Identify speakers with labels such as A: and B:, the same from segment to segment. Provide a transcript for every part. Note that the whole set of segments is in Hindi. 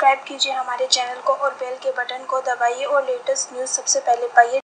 A: सब्सक्राइब कीजिए हमारे चैनल को और बेल के बटन को दबाइए और लेटेस्ट न्यूज़ सबसे पहले पाइए।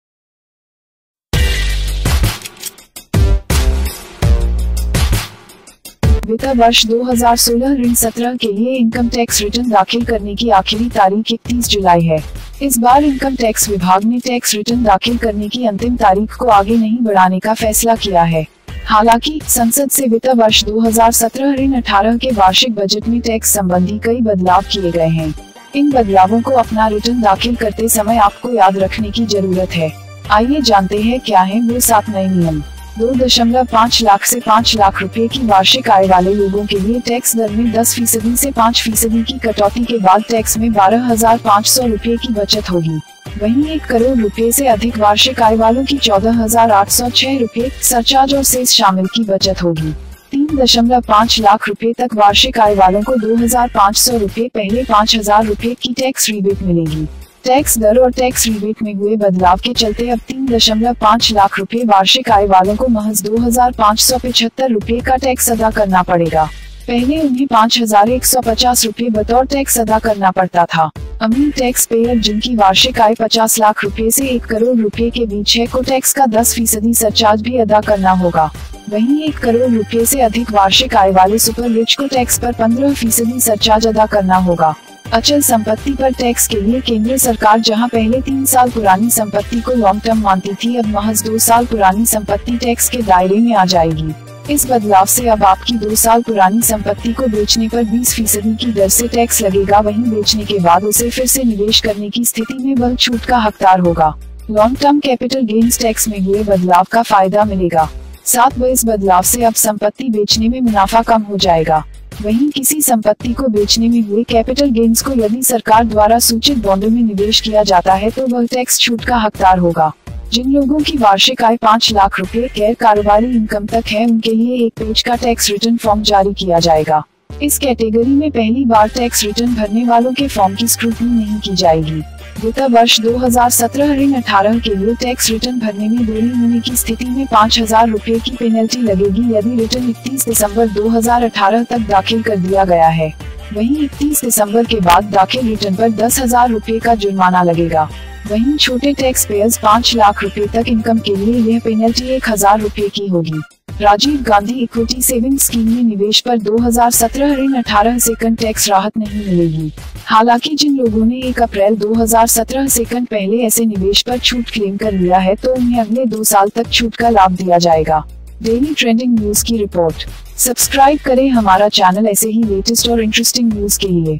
B: वित्त वर्ष 2016-17 के लिए इनकम टैक्स रिटर्न दाखिल करने की आखिरी तारीख 31 जुलाई है। इस बार इनकम टैक्स विभाग ने टैक्स रिटर्न दाखिल करने की अंतिम तारीख को आगे नहीं बढ़ाने का फैसला किया है। हालांकि संसद से वित्त वर्ष 2017-18 के वार्षिक बजट में टैक्स संबंधी कई बदलाव किए गए हैं। इन बदलावों को अपना रिटर्न दाखिल करते समय आपको याद रखने की जरूरत है। आइए जानते हैं क्या है वो 7 नए नियम। 2.5 लाख से 5 लाख रुपए की वार्षिक आय वाले लोगों के लिए टैक्स दर में 10% से 5% की कटौती के बाद टैक्स में 12,500 रुपए की बचत होगी। वहीं 1 करोड़ रुपए से अधिक वार्षिक आय वालों की 14,806 रुपए सरचार्ज और सेस शामिल की बचत होगी। 3.5 लाख रुपए तक वार्षिक आय वालों को 2,500 रुपए पहले 5,000 रुपए की टैक्स रिबेट मिलेगी। टैक्स दर और टैक्स रिबेट में हुए बदलाव के चलते अब 3.5 लाख रुपए वार्षिक आय वालों को महज 2,575 रुपए का टैक्स अदा करना पड़ेगा। पहले उन्हें 5,150 रुपए बतौर टैक्स अदा करना पड़ता था। अमीर टैक्स पेयर जिनकी वार्षिक आय 50 लाख रुपए से 1 करोड़ रुपए के बीच है को टैक्स का 10% सरचार्ज भी अदा करना होगा। वहीं 1 करोड़ रुपए से अधिक वार्षिक आय वाले सुपर रिच को टैक्स पर 15% सरचार्ज अदा करना होगा। अचल संपत्ति पर टैक्स के लिए केंद्र सरकार जहां पहले 3 साल पुरानी संपत्ति को लॉन्ग टर्म मानती थी, अब महज 2 साल पुरानी संपत्ति टैक्स के दायरे में आ जाएगी। इस बदलाव से अब आपकी 2 साल पुरानी संपत्ति को बेचने पर 20% की दर से टैक्स लगेगा। वहीं बेचने के बाद उसे फिर से निवेश करने की स्थिति में वह छूट का हकदार होगा। Long term capital gains tax में हुए बदलाव का फायदा मिलेगा। साथ इस बदलाव से अब संपत्ति बेचने में मुनाफा कम हो जाएगा। वहीं किसी संपत्ति को बेचने में हुए कैपिटल गेन्स को यदि सरकार द्वारा सूचित बॉन्डों में निवेश किया जाता है तो वह टैक्स छूट का हकदार होगा। जिन लोगों की वार्षिक आय 5 लाख रुपए गैर कारोबारी इनकम तक है, उनके लिए 1 पेज का टैक्स रिटर्न फॉर्म जारी किया जाएगा। इस कैटेगरी में पहली बार टैक्स रिटर्न भरने वालों के फॉर्म की स्क्रूटनी नहीं की जाएगी। वित्त वर्ष 2017-18 के लिए टैक्स रिटर्न भरने में देरी होने की स्थिति में 5,000 रुपए की पेनल्टी लगेगी यदि रिटर्न 31 दिसंबर 2018 तक दाखिल कर दिया गया है। वहीं 31 दिसंबर के बाद दाखिल रिटर्न पर 10,000 रुपए का जुर्माना लगेगा। वहीं छोटे टैक्स पेयर्स 5 लाख रुपए तक इनकम के लिए यह पेनल्टी 1,000 रुपए की होगी। Rajiv Gandhi equity saving scheme में निवेश पर 2017-18 सेकंड टैक्स राहत नहीं मिलेगी। हालांकि जिन लोगों ने 1 अप्रैल 2017 सेकंड पहले ऐसे निवेश पर छूट क्लेम कर लिया है तो उन्हें अगले 2 साल तक छूट का लाभ दिया जाएगा। डेली ट्रेंडिंग न्यूज की रिपोर्ट। सब्सक्राइब करें हमारा चैनल ऐसे ही लेटेस्ट और इंटरेस्टिंग न्यूज के लिए।